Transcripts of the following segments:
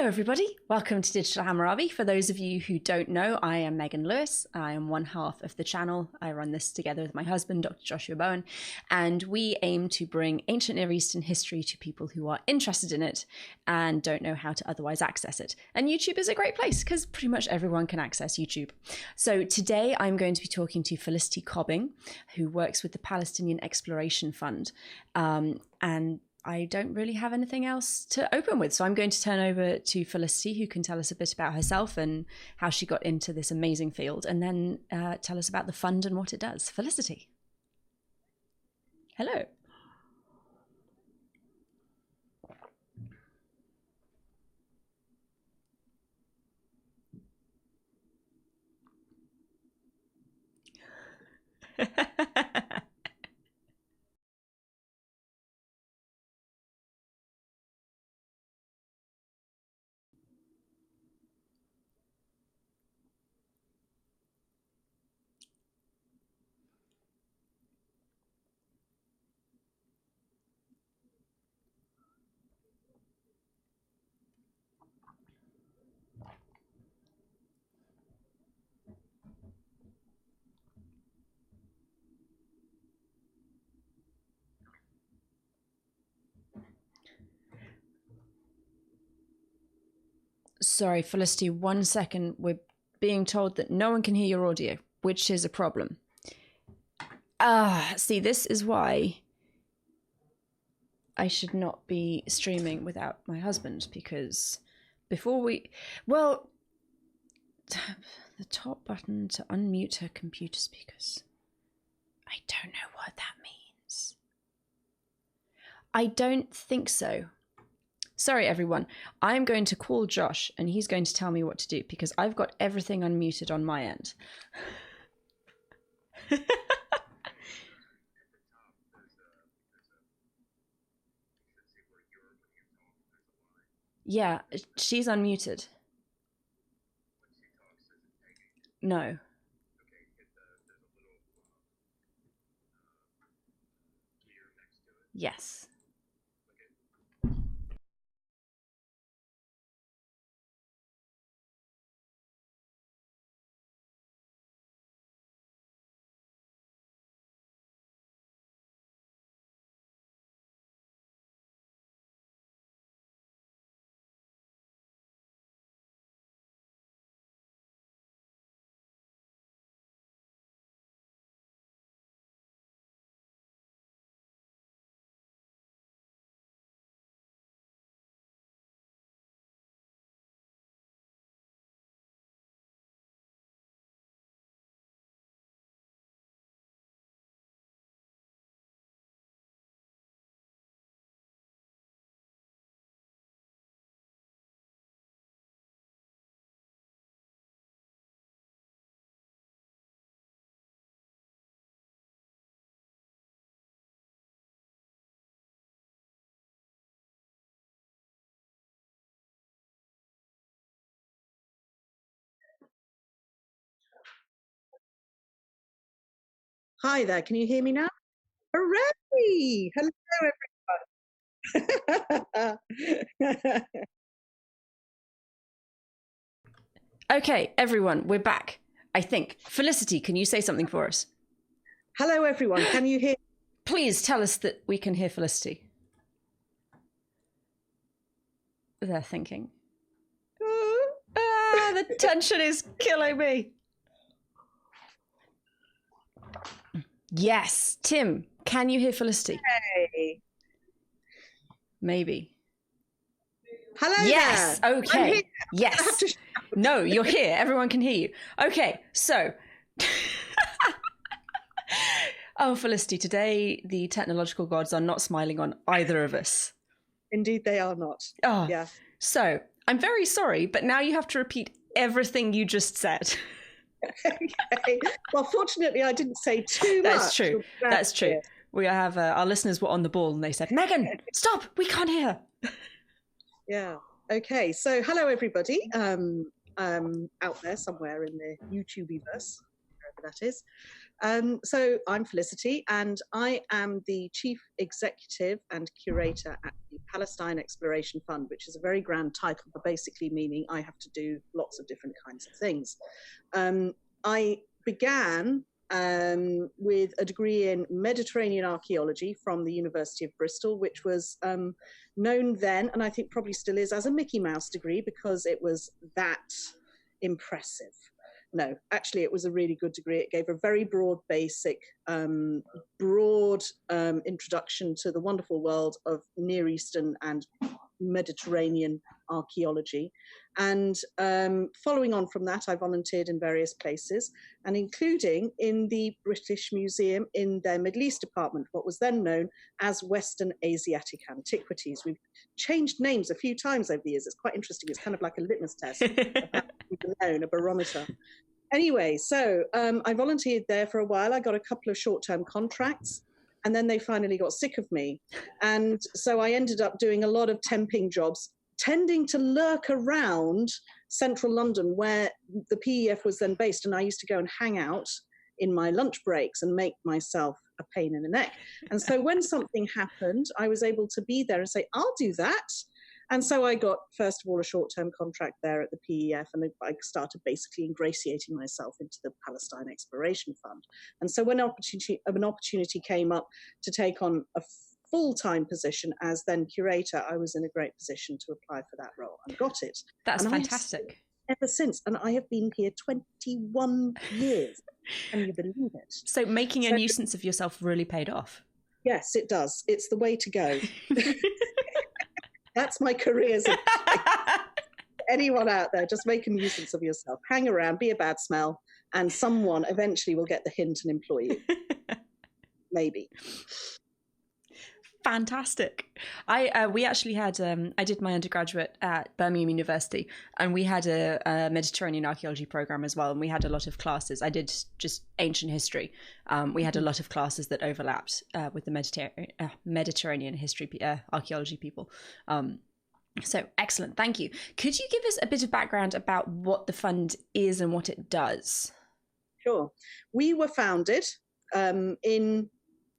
everybody. Welcome to Digital Hammurabi. For those of you who don't know, I am Megan Lewis. I am one half of the channel. I run this together with my husband, Dr. Joshua Bowen, and we aim to bring ancient Near Eastern history to people who are interested in it and don't know how to otherwise access it. And YouTube is a great place because pretty much everyone can access YouTube. So today I'm going to be talking to Felicity Cobbing, who works with the Palestinian Exploration Fund. And I don't really have anything else to open with. So I'm going to turn over to Felicity, who can tell us a bit about herself and how she got into this amazing field, and then tell us about the fund and what it does. Felicity. Hello. Sorry, Felicity, 1 second. We're being told that no one can hear your audio, which is a problem. See, this is why I should not be streaming without my husband, because before we... Well, the top button to unmute her computer speakers. I don't know what that means. I don't think so. Sorry, everyone. I'm going to call Josh and he's going to tell me what to do because I've got everything unmuted on my end. Yeah, she's unmuted. No. Yes. Hi there, can you hear me now? Hooray! Hello, everyone. Okay, everyone, we're back. I think. Felicity, can you say something for us? Hello, everyone. Can you hear? Please tell us that we can hear Felicity. They're thinking. The tension is killing me. Yes. Tim, can you hear Felicity? Hey. Maybe. Hello. Yes. There. Okay. Yes. No, you're here. Everyone can hear you. Okay. So. Oh, Felicity, today the technological gods are not smiling on either of us. Indeed, they are not. Oh, yeah. So I'm very sorry, but now you have to repeat everything you just said. Okay. Well, fortunately, I didn't say too much. That's true. That's true. We have our listeners were on the ball and they said, "Megan, stop! We can't hear." Yeah. Okay. So, hello, everybody. Out there somewhere in the YouTubeiverse, wherever that is. So I'm Felicity, and I am the Chief Executive and Curator at the Palestine Exploration Fund, which is a very grand title, but basically meaning I have to do lots of different kinds of things. I began with a degree in Mediterranean archaeology from the University of Bristol, which was known then, and I think probably still is, as a Mickey Mouse degree because it was that impressive. No, actually, it was a really good degree. It gave a very broad, basic, introduction to the wonderful world of Near Eastern and Mediterranean archaeology. And following on from that, I volunteered in various places, and including in the British Museum in their Middle East department, what was then known as Western Asiatic Antiquities. We've changed names a few times over the years. It's quite interesting. It's kind of like a litmus test, about people known, a barometer. Anyway, so I volunteered there for a while. I got a couple of short-term contracts, and then they finally got sick of me. And so I ended up doing a lot of temping jobs, tending to lurk around central London where the PEF was then based. And I used to go and hang out in my lunch breaks and make myself a pain in the neck. And so when something happened, I was able to be there and say, I'll do that. And so I got, first of all, a short-term contract there at the PEF, and I started basically ingratiating myself into the Palestine Exploration Fund. And so when an opportunity came up to take on a full-time position as then curator, I was in a great position to apply for that role and got it. That's fantastic. Ever since, and I have been here 21 years. Can you believe it? So making a nuisance of yourself really paid off. Yes, it does. It's the way to go. That's my career's advice. Anyone out there, just make a nuisance of yourself. Hang around, be a bad smell, and someone eventually will get the hint and employ you. Maybe. Fantastic. We actually had, I did my undergraduate at Birmingham University, and we had a Mediterranean archaeology program as well. And we had a lot of classes. I did just ancient history. We had a lot of classes that overlapped with the Mediterranean history, archaeology people. So excellent. Thank you. Could you give us a bit of background about what the fund is and what it does? Sure. We were founded in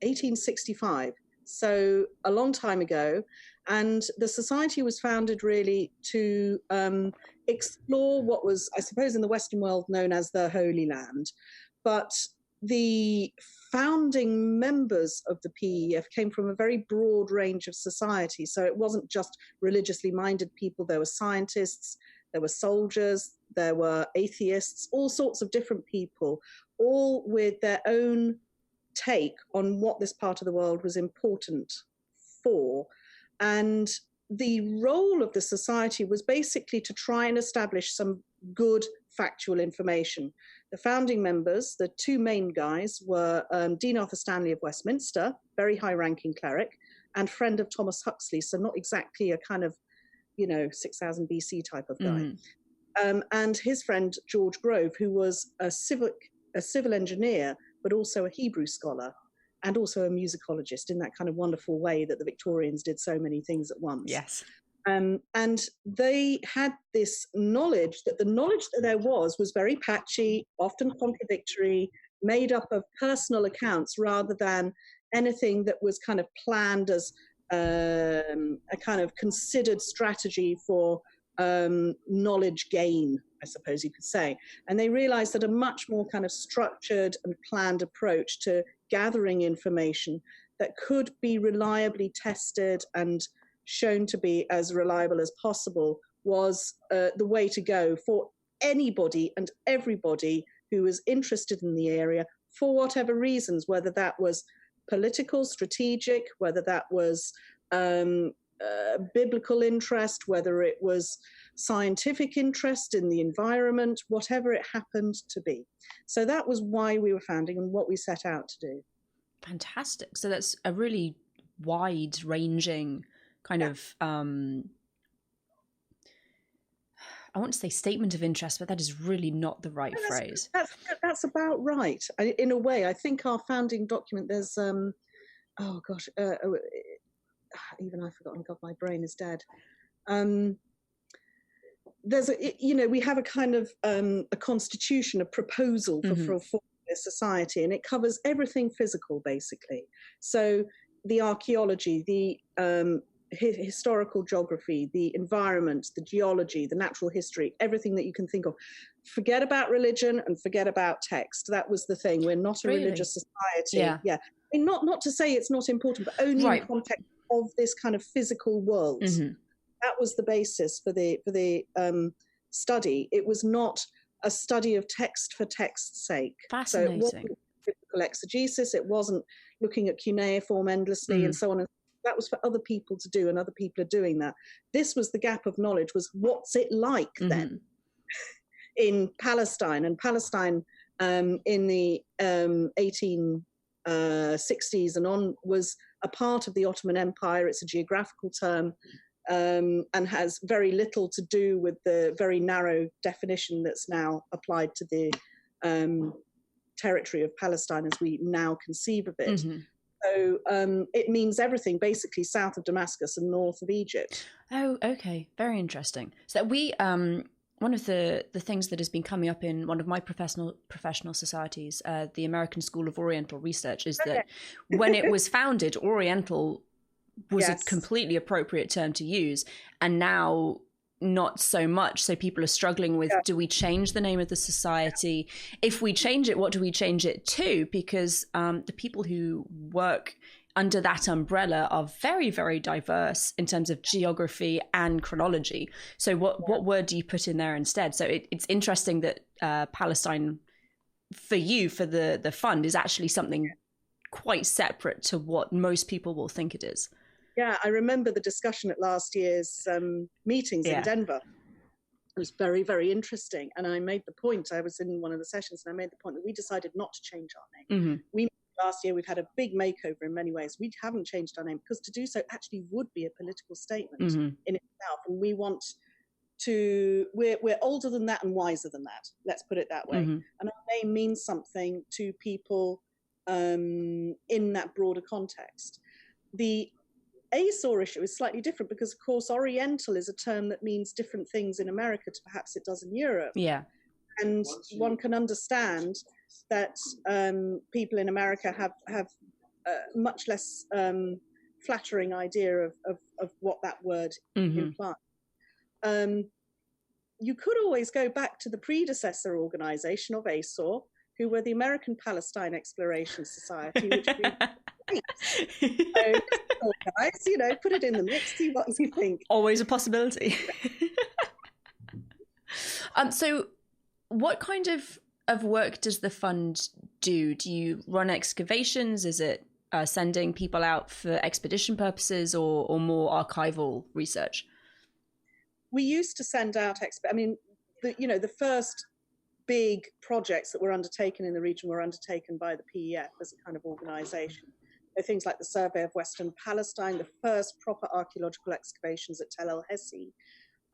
1865. So a long time ago, and the society was founded really to explore what was, I suppose, in the Western world known as the Holy Land. But the founding members of the PEF came from a very broad range of society. So it wasn't just religiously minded people. There were scientists, there were soldiers, there were atheists, all sorts of different people, all with their own take on what this part of the world was important for. And the role of the society was basically to try and establish some good factual information. The founding members, the two main guys, were Dean Arthur Stanley of Westminster, very high-ranking cleric, and friend of Thomas Huxley, so not exactly a kind of, 6000 BC type of guy. And his friend George Grove, who was a civil engineer, but also a Hebrew scholar and also a musicologist in that kind of wonderful way that the Victorians did so many things at once. Yes. And they had this knowledge that the knowledge that there was very patchy, often contradictory, made up of personal accounts rather than anything that was kind of planned as a kind of considered strategy for knowledge gain, I suppose you could say. And they realized that a much more kind of structured and planned approach to gathering information that could be reliably tested and shown to be as reliable as possible was the way to go for anybody and everybody who was interested in the area for whatever reasons, whether that was political, strategic, whether that was biblical interest, whether it was scientific interest in the environment, whatever it happened to be. So that was why we were founding and what we set out to do. Fantastic. So that's a really wide-ranging kind of, I want to say statement of interest, but that is really not the right phrase. That's about right. In a way, I think our founding document, there's, even I've forgotten, God, my brain is dead. There's we have a kind of a constitution, a proposal for society, and it covers everything physical, basically. So the archaeology, the historical geography, the environment, the geology, the natural history, everything that you can think of. Forget about religion and forget about text. That was the thing. We're not a religious society. Yeah. And not to say it's not important, but only in context of this kind of physical world. That was the basis for the study. It was not a study of text for text's sake. Fascinating. So it wasn't biblical exegesis. It wasn't looking at cuneiform endlessly and so on. That was for other people to do, and other people are doing that. This was the gap of knowledge, was what's it like then in Palestine? And Palestine in the 1860s and on was a part of the Ottoman Empire. It's a geographical term and has very little to do with the very narrow definition that's now applied to the territory of Palestine as we now conceive of it. So it means everything basically south of Damascus and north of Egypt. Oh, okay. Very interesting. So we, one of the things that has been coming up in one of my professional societies, the American School of Oriental Research, is that when it was founded, Oriental was a completely appropriate term to use. And now not so much. So people are struggling with, do we change the name of the society? If we change it, what do we change it to? Because the people who work under that umbrella are very, very diverse in terms of geography and chronology. So what word do you put in there instead? So it's interesting that Palestine, for you, for the fund, is actually something quite separate to what most people will think it is. Yeah, I remember the discussion at last year's meetings in Denver. It was very, very interesting. And I made the point, I was in one of the sessions, and I made the point that we decided not to change our name. Last year, we've had a big makeover in many ways. We haven't changed our name because to do so actually would be a political statement in itself. And we want to, we're older than that and wiser than that. Let's put it that way. And our name means something to people in that broader context. The 𝀭Support issue is slightly different because, of course, Oriental is a term that means different things in America to perhaps it does in Europe. Yeah. And one can understand that people in America have much less flattering idea of what that word implies. You could always go back to the predecessor organization of 𝀭Support, who were the American Palestine Exploration Society, which we so, guys, put it in the mix, see what you think. Always a possibility. So what kind of work does the fund do? Do you run excavations? Is it sending people out for expedition purposes or more archival research? We used to send out, the first big projects that were undertaken in the region were undertaken by the PEF as a kind of organization. Things like the Survey of Western Palestine, the first proper archaeological excavations at Tel el-Hesi,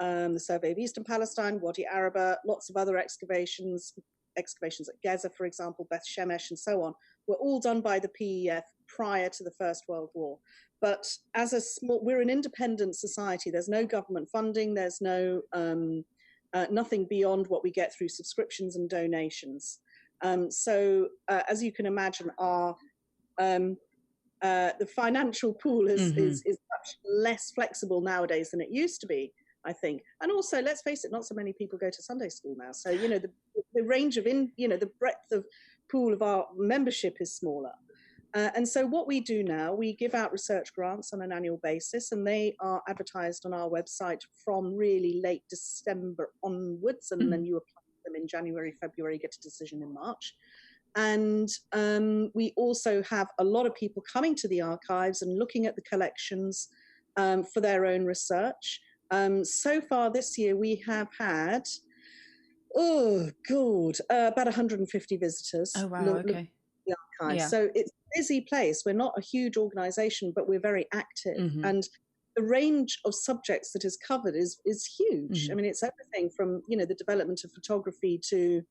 the Survey of Eastern Palestine, Wadi Araba, lots of other excavations at Gaza, for example, Beth Shemesh, and so on, were all done by the PEF prior to the First World War. But we're an independent society. There's no government funding. There's no nothing beyond what we get through subscriptions and donations. So as you can imagine, the financial pool is much less flexible nowadays than it used to be, I think. And also, let's face it, not so many people go to Sunday school now. So, the range of, the breadth of pool of our membership is smaller. And so what we do now, we give out research grants on an annual basis, and they are advertised on our website from really late December onwards. And then you apply for them in January, February, get a decision in March. And we also have a lot of people coming to the archives and looking at the collections for their own research. So far this year, we have had, about 150 visitors. Oh, wow, okay. The archives. Yeah. So it's a busy place. We're not a huge organization, but we're very active. And the range of subjects that is covered is huge. I mean, it's everything from, the development of photography to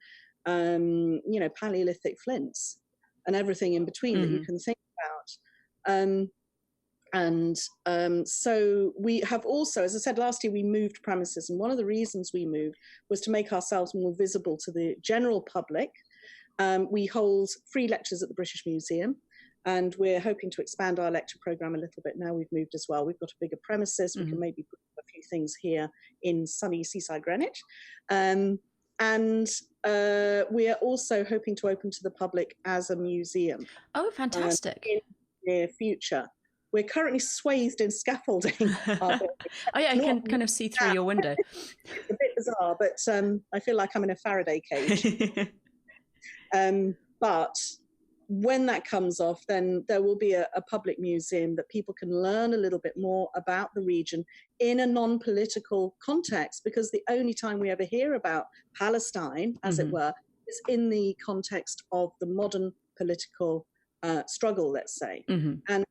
Paleolithic flints and everything in between that you can think about. So we have also, as I said, last year we moved premises, and one of the reasons we moved was to make ourselves more visible to the general public. We hold free lectures at the British Museum, and we're hoping to expand our lecture program a little bit now we've moved as well. We've got a bigger premises. We can maybe put a few things here in sunny seaside Greenwich. And we are also hoping to open to the public as a museum. Oh, fantastic. In the near future. We're currently swathed in scaffolding. Oh yeah, I can kind of see through your window. It's a bit bizarre, but I feel like I'm in a Faraday cage. But when that comes off, then there will be a public museum that people can learn a little bit more about the region in a non-political context, because the only time we ever hear about Palestine, as it were, is in the context of the modern political struggle, let's say. And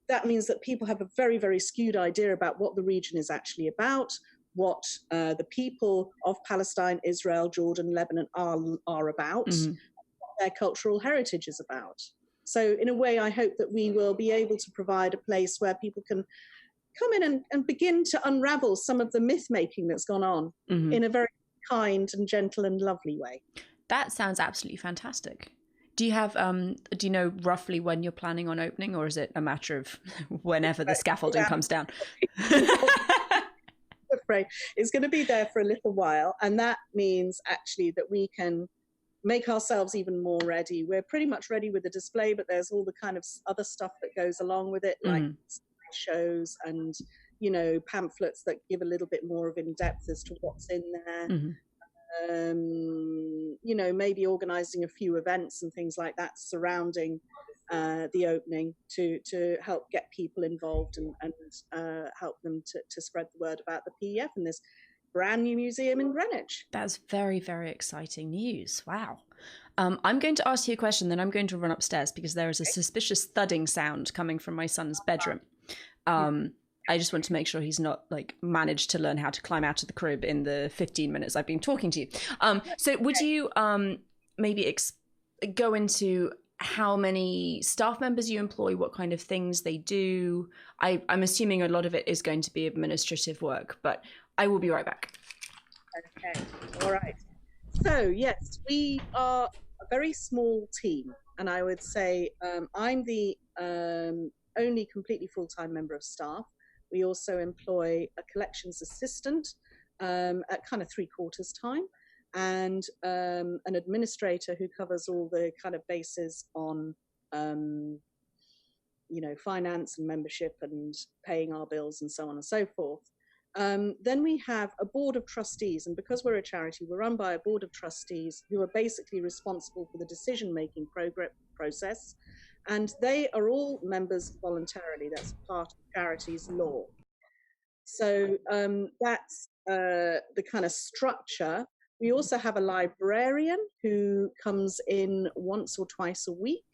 that means that people have a very, very skewed idea about what the region is actually about, what the people of Palestine, Israel, Jordan, Lebanon are about, what their cultural heritage is about. So in a way, I hope that we will be able to provide a place where people can come in and begin to unravel some of the myth-making that's gone on in a very kind and gentle and lovely way. That sounds absolutely fantastic. Do you have, do you know roughly when you're planning on opening, or is it a matter of whenever the scaffolding comes down? I'm afraid it's going to be there for a little while. And that means actually that we can make ourselves even more ready. We're pretty much ready with the display, but there's all the kind of other stuff that goes along with it, like shows and, you know, pamphlets that give a little bit more of in-depth as to what's in there. You know, maybe organizing a few events and things like that surrounding the opening to help get people involved and help them to spread the word about the PEF and this brand new museum in Greenwich. That's very, very exciting news. Wow. I'm going to ask you a question, then I'm going to run upstairs because there is a suspicious thudding sound coming from my son's bedroom. I just want to make sure he's not like managed to learn how to climb out of the crib in the 15 minutes I've been talking to you. So would you maybe go into how many staff members you employ, what kind of things they do? I'm assuming a lot of it is going to be administrative work, but I will be right back. Okay, all right. So yes, we are a very small team, and I would say I'm the only completely full-time member of staff. We also employ a collections assistant at kind of 3/4 time, and an administrator who covers all the kind of bases on, you know, finance and membership and paying our bills and so on and so forth. Then we have a board of trustees, and because we're a charity, we're run by a board of trustees who are basically responsible for the decision-making process. And they are all members voluntarily. That's part of charity's law. So that's the kind of structure. We also have a librarian who comes in once or twice a week.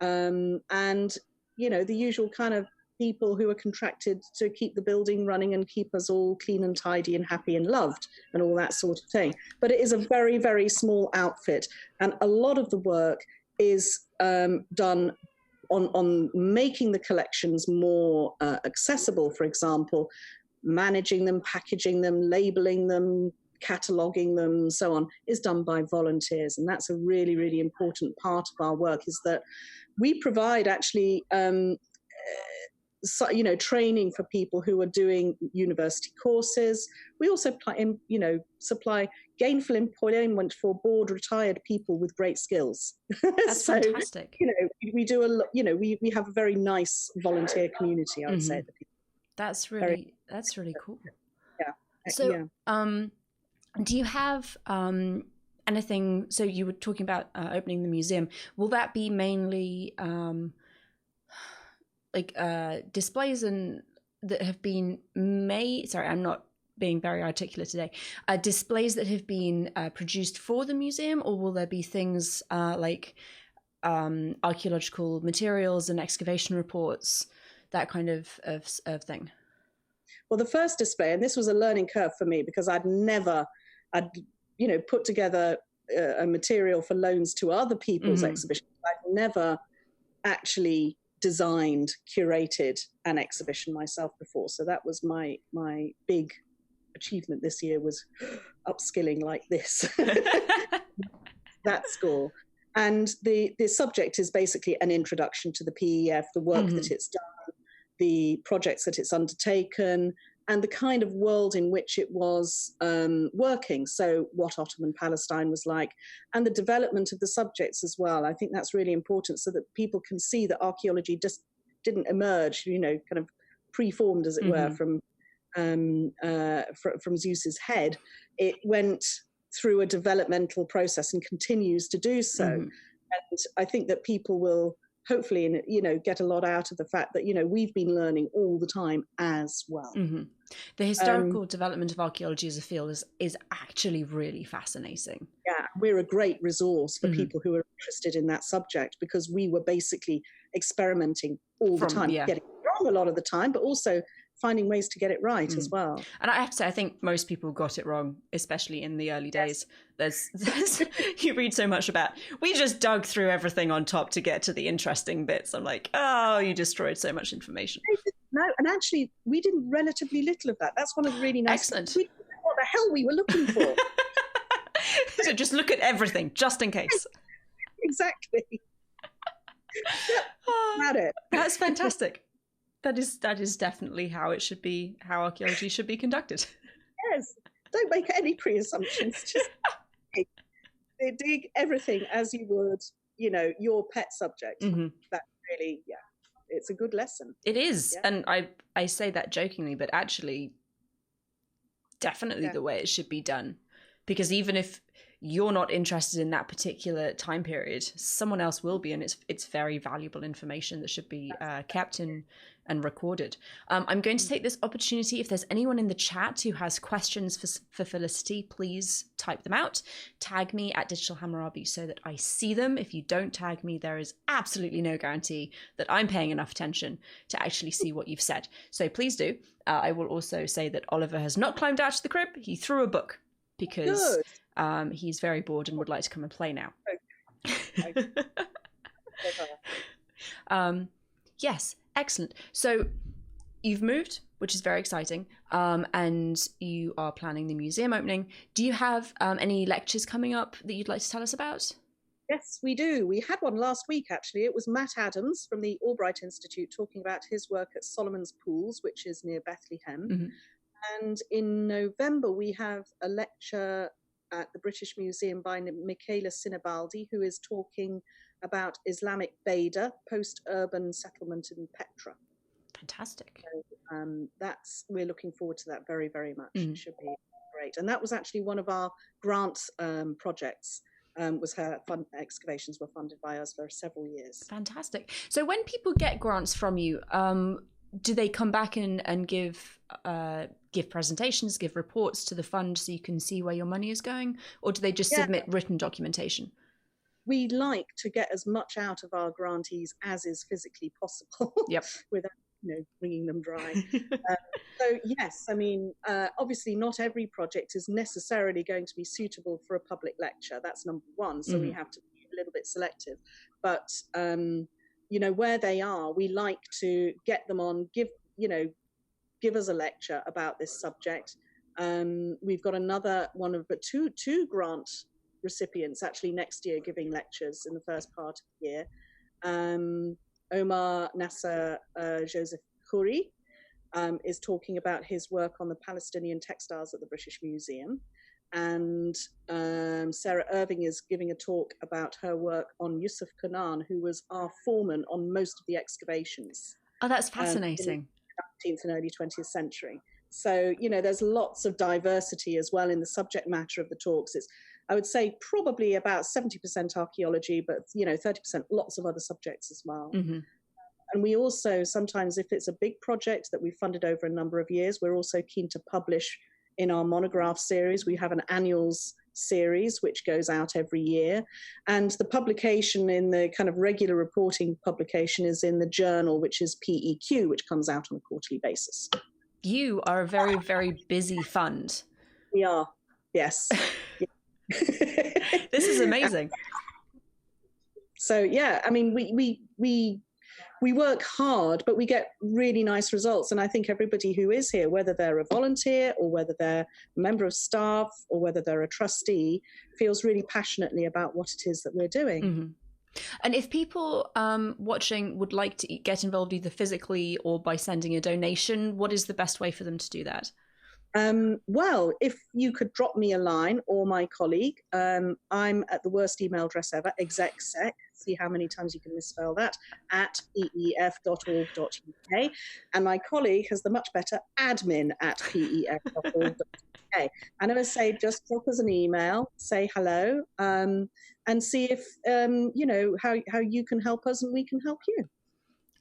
And, you know, the usual kind of people who are contracted to keep the building running and keep us all clean and tidy and happy and loved and all that sort of thing. But it is a very, very small outfit. And a lot of the work is done on making the collections more accessible, for example, managing them, packaging them, labeling them, cataloguing them, so on, is done by volunteers. And that's a really, really important part of our work, is that we provide actually, you know, training for people who are doing university courses. We also, you know, supply gainful employment for bored retired people with great skills. That's so, fantastic. You know, we do a, you know, we have a very nice volunteer community, I would say. That's really cool. Yeah. So, do you have anything? So you were talking about opening the museum. Will that be mainly like displays that have been made? Sorry, I'm not being very articulate today. Displays that have been produced for the museum, or will there be things like archaeological materials and excavation reports, that kind of thing? Well, the first display, and this was a learning curve for me because I'd you know, put together a material for loans to other people's exhibitions. I'd never actually designed, curated an exhibition myself before. So that was my big achievement this year, was upskilling like this. That score. And the subject is basically an introduction to the PEF, the work that it's done, the projects that it's undertaken, and the kind of world in which it was working. So what Ottoman Palestine was like, and the development of the subjects as well. I think that's really important so that people can see that archaeology just didn't emerge, kind of preformed, as it were, from Zeus's head. It went through a developmental process and continues to do so. And I think that people will hopefully, get a lot out of the fact that, we've been learning all the time as well. The historical development of archaeology as a field is actually really fascinating. Yeah, we're a great resource for people who are interested in that subject, because we were basically experimenting all the time, getting it wrong a lot of the time, but also finding ways to get it right as well. And I have to say, I think most people got it wrong, especially in the early days. There's you read so much about, we just dug through everything on top to get to the interesting bits. I'm like, oh, you destroyed so much information. No, and actually, we did relatively little of that. That's one of the really nice Excellent. We didn't know what the hell we were looking for. So just look at everything, just in case. Exactly. About it. That's fantastic. That is definitely how it should be, how archaeology should be conducted. Yes. Don't make any pre-assumptions. Just dig everything as you would, your pet subject. That really, it's a good lesson. It is. Yeah. And I say that jokingly, but actually definitely the way it should be done. Because even if you're not interested in that particular time period, someone else will be, and it's very valuable information that should be kept in and recorded. I'm going to take this opportunity. If there's anyone in the chat who has questions for Felicity, please type them out. Tag me at Digital Hammurabi so that I see them. If you don't tag me, there is absolutely no guarantee that I'm paying enough attention to actually see what you've said. So please do. I will also say that Oliver has not climbed out of the crib. He threw a book because he's very bored and would like to come and play now. Yes, excellent. So you've moved, which is very exciting, and you are planning the museum opening. Do you have any lectures coming up that you'd like to tell us about? Yes, we do. We had one last week, actually. It was Matt Adams from the Albright Institute talking about his work at Solomon's Pools, which is near Bethlehem. And in November, we have a lecture at the British Museum by Michaela Sinibaldi, who is talking about Islamic Beda, post-urban settlement in Petra. Fantastic. So, we're looking forward to that very, very much. It should be great. And that was actually one of our grant projects. Was her excavations were funded by us for several years. Fantastic. So when people get grants from you, do they come back and give presentations, give reports to the fund so you can see where your money is going, or do they just submit written documentation? We like to get as much out of our grantees as is physically possible, without wringing them dry. So yes, I mean, obviously not every project is necessarily going to be suitable for a public lecture. That's number one. So we have to be a little bit selective. But where they are, we like to get them on, give us a lecture about this subject. We've got another one of the two grant recipients actually next year giving lectures in the first part of the year. Omar Nasser Joseph Khoury is talking about his work on the Palestinian textiles at the British Museum. And Sarah Irving is giving a talk about her work on Yusuf Kanan, who was our foreman on most of the excavations. Oh, that's fascinating. In the 19th and early 20th century. So, there's lots of diversity as well in the subject matter of the talks. It's, I would say, probably about 70% archaeology, but, 30% lots of other subjects as well. And we also sometimes, if it's a big project that we've funded over a number of years, we're also keen to publish in our monograph series. We have an annuals series which goes out every year, and the publication in the kind of regular reporting publication is in the journal, which is PEQ, which comes out on a quarterly basis. You are a very, very busy fund. We are, yes. This is amazing. So yeah, I mean, we we work hard, but we get really nice results. And I think everybody who is here, whether they're a volunteer or whether they're a member of staff or whether they're a trustee, feels really passionately about what it is that we're doing. Mm-hmm. And if people watching would like to get involved either physically or by sending a donation, what is the best way for them to do that? Well, if you could drop me a line or my colleague, I'm at the worst email address ever, execsec, see how many times you can misspell that, at peef.org.uk. And my colleague has the much better admin at peef.org.uk. And I would say just drop us an email, say hello, and see if, how you can help us and we can help you.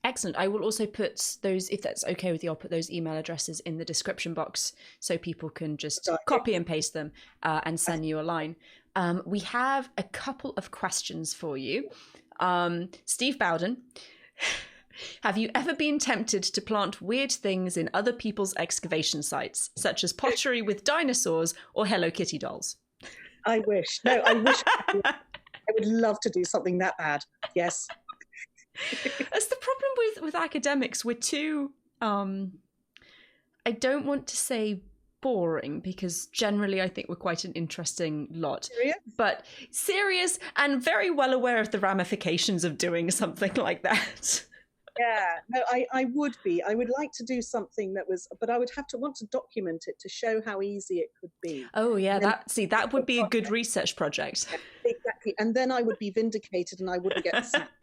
Excellent. I will also put those, if that's okay with you, I'll put those email addresses in the description box so people can just copy and paste them and send you a line. We have a couple of questions for you. Steve Bowden, have you ever been tempted to plant weird things in other people's excavation sites, such as pottery with dinosaurs or Hello Kitty dolls? I wish. No, I wish. I would love to do something that bad. Yes. That's the problem with academics. We're too, I don't want to say boring, because generally I think we're quite an interesting lot. Serious? But serious and very well aware of the ramifications of doing something like that. Yeah, no, I would be. I would like to do something that was, but I would have to want to document it to show how easy it could be. Oh yeah, that would be a good research project. Yeah, exactly. And then I would be vindicated and I wouldn't get sacked.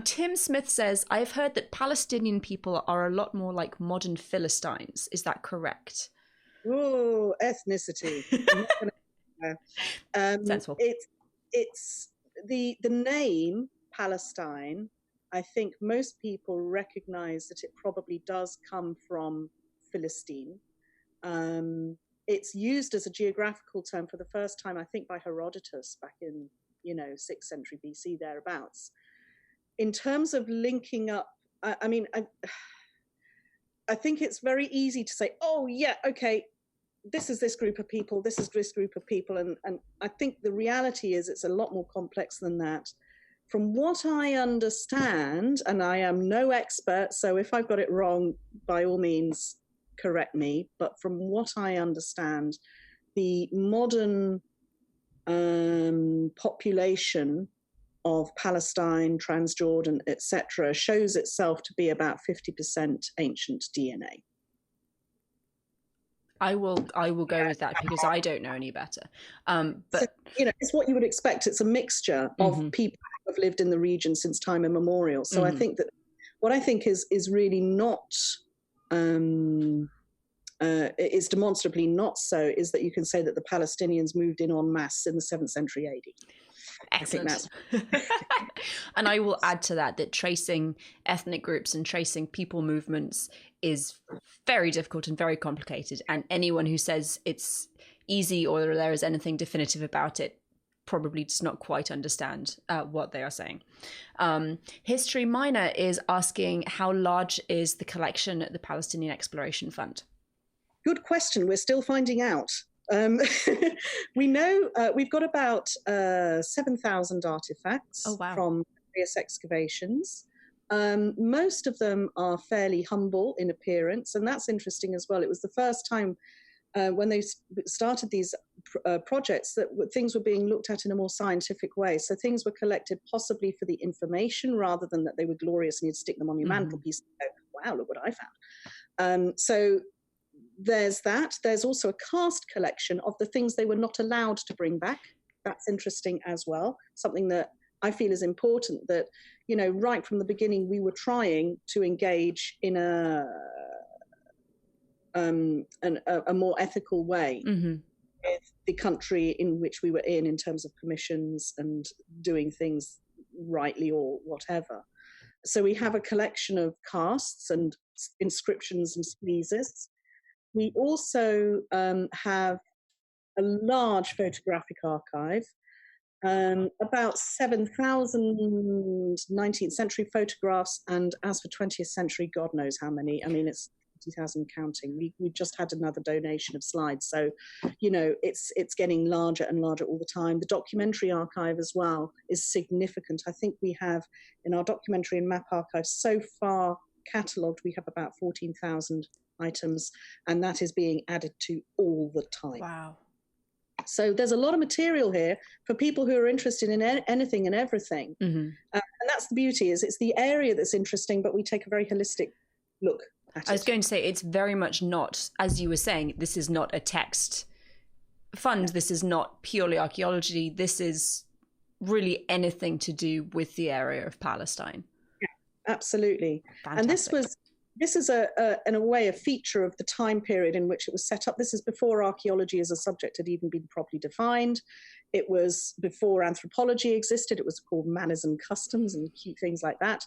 Tim Smith says, I've heard that Palestinian people are a lot more like modern Philistines. Is that correct? Oh, ethnicity. Sensible. It's the name Palestine. I think most people recognize that it probably does come from Philistine. It's used as a geographical term for the first time, I think, by Herodotus back in 6th century BC, thereabouts. In terms of linking up, I think it's very easy to say, oh yeah, okay, this is this group of people, this is this group of people, and I think the reality is it's a lot more complex than that. From what I understand, and I am no expert, so if I've got it wrong, by all means, correct me, but from what I understand, the modern population of Palestine, Transjordan, etc., shows itself to be about 50% ancient DNA. I will go with that because I don't know any better. But so, it's what you would expect. It's a mixture of people who have lived in the region since time immemorial. So I think that what I think is really not is demonstrably not so is that you can say that the Palestinians moved in en masse in the 7th century AD. Excellent. And I will add to that tracing ethnic groups and tracing people movements is very difficult and very complicated. And anyone who says it's easy or there is anything definitive about it probably does not quite understand what they are saying. History Minor is asking, how large is the collection at the Palestinian Exploration Fund? Good question. We're still finding out. We know we've got about 7,000 artifacts from various excavations. Most of them are fairly humble in appearance, and that's interesting as well. It was the first time when they started these projects that things were being looked at in a more scientific way. So things were collected possibly for the information rather than that they were glorious and you'd stick them on your mantelpiece and go, wow, look what I found. So there's that. There's also a cast collection of the things they were not allowed to bring back. That's interesting as well. Something that I feel is important, that, right from the beginning, we were trying to engage in a more ethical way with the country in which we were in terms of permissions and doing things rightly or whatever. So we have a collection of casts and inscriptions and squeezes. We also have a large photographic archive, about 7,000 19th century photographs, and as for 20th century, God knows how many. I mean, it's 40,000 counting. We just had another donation of slides. So, you know, it's getting larger and larger all the time. The documentary archive as well is significant. I think we have in our documentary and map archive so far catalogued, we have about 14,000 items, and that is being added to all the time. Wow. So there's a lot of material here for people who are interested in anything and everything. And that's the beauty, is it's the area that's interesting, but we take a very holistic look at it. I was going to say, it's very much not, as you were saying, this is not a text fund. This is not purely archaeology. This is really anything to do with the area of Palestine. Yeah, absolutely. Fantastic. And this is in a way a feature of the time period in which it was set up. This is before archaeology as a subject had even been properly defined. It was before anthropology existed. It was called manners and customs and cute things like that.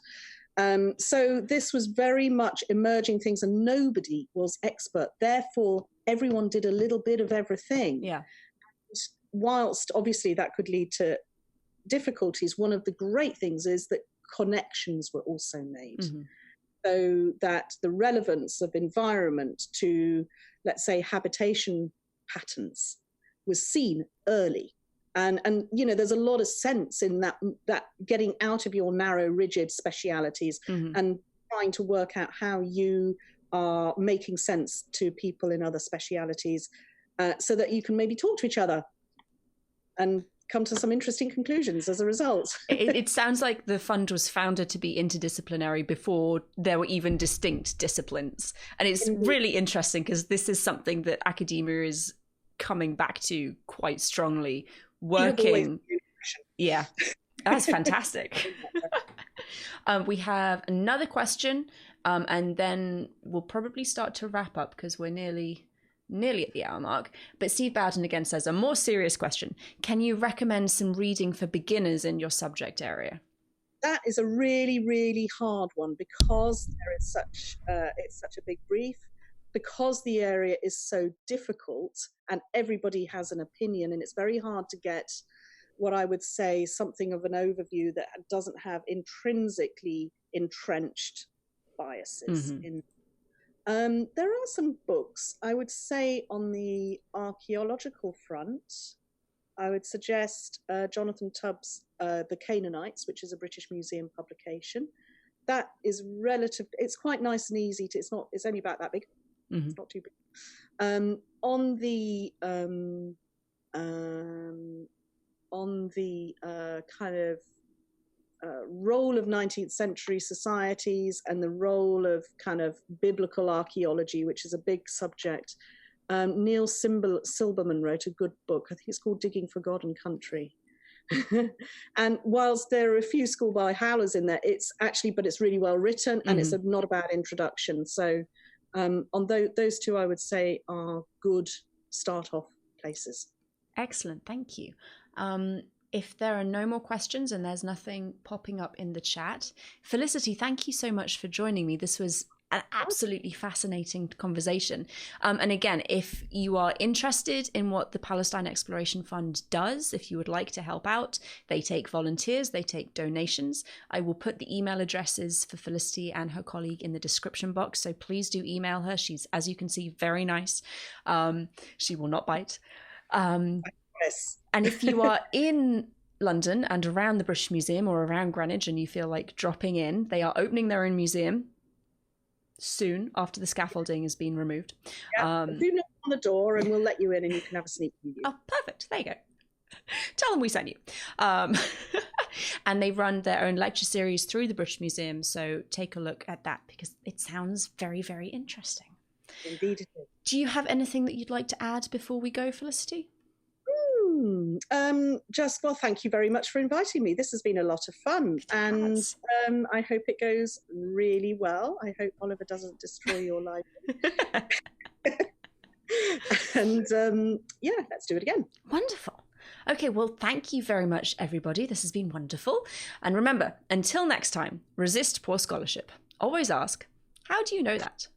So this was very much emerging things, and nobody was expert. Therefore, everyone did a little bit of everything. Yeah. Whilst obviously that could lead to difficulties, one of the great things is that connections were also made. So that the relevance of environment to, let's say, habitation patterns was seen early. And you know, there's a lot of sense in that getting out of your narrow, rigid specialities and trying to work out how you are making sense to people in other specialities, so that you can maybe talk to each other and come to some interesting conclusions as a result. It sounds like the fund was founded to be interdisciplinary before there were even distinct disciplines. And it's really interesting because this is something that academia is coming back to quite strongly, working. Yeah, that's fantastic. We have another question, and then we'll probably start to wrap up because we're nearly at the hour mark. But Steve Bowden again says, a more serious question. Can you recommend some reading for beginners in your subject area? That is a really, really hard one because there is it's such a big brief, because the area is so difficult and everybody has an opinion, and it's very hard to get what I would say something of an overview that doesn't have intrinsically entrenched biases in. There are some books, I would say, on the archaeological front. I would suggest Jonathan Tubbs' The Canaanites, which is a British Museum publication. That is it's quite nice and easy to, it's only about that big. It's not too big. On the kind of role of 19th century societies and the role of kind of biblical archaeology, which is a big subject, Neil Silberman wrote a good book. I think it's called Digging for God and Country. And whilst there are a few schoolboy howlers in there, it's really well written, and it's not a bad introduction. So on those two, I would say, are good start-off places. Excellent, thank you. If there are no more questions and there's nothing popping up in the chat, Felicity, thank you so much for joining me. This was an absolutely fascinating conversation. And again, if you are interested in what the Palestine Exploration Fund does, if you would like to help out, they take volunteers, they take donations. I will put the email addresses for Felicity and her colleague in the description box. So please do email her. She's, as you can see, very nice. She will not bite. Yes. And if you are in London and around the British Museum or around Greenwich and you feel like dropping in, they are opening their own museum soon after the scaffolding has been removed. Yeah, do knock on the door and we'll let you in and you can have a sneak preview. Oh, perfect. There you go. Tell them we sent you. And they run their own lecture series through the British Museum. So take a look at that because it sounds very, very interesting. Indeed it is. Do you have anything that you'd like to add before we go, Felicity? Well, thank you very much for inviting me. This has been a lot of fun, and I hope it goes really well. I hope Oliver doesn't destroy your life. And yeah, let's do it again. Wonderful. Okay, well, thank you very much, everybody. This has been wonderful. And remember, until next time, resist poor scholarship. Always ask, how do you know that?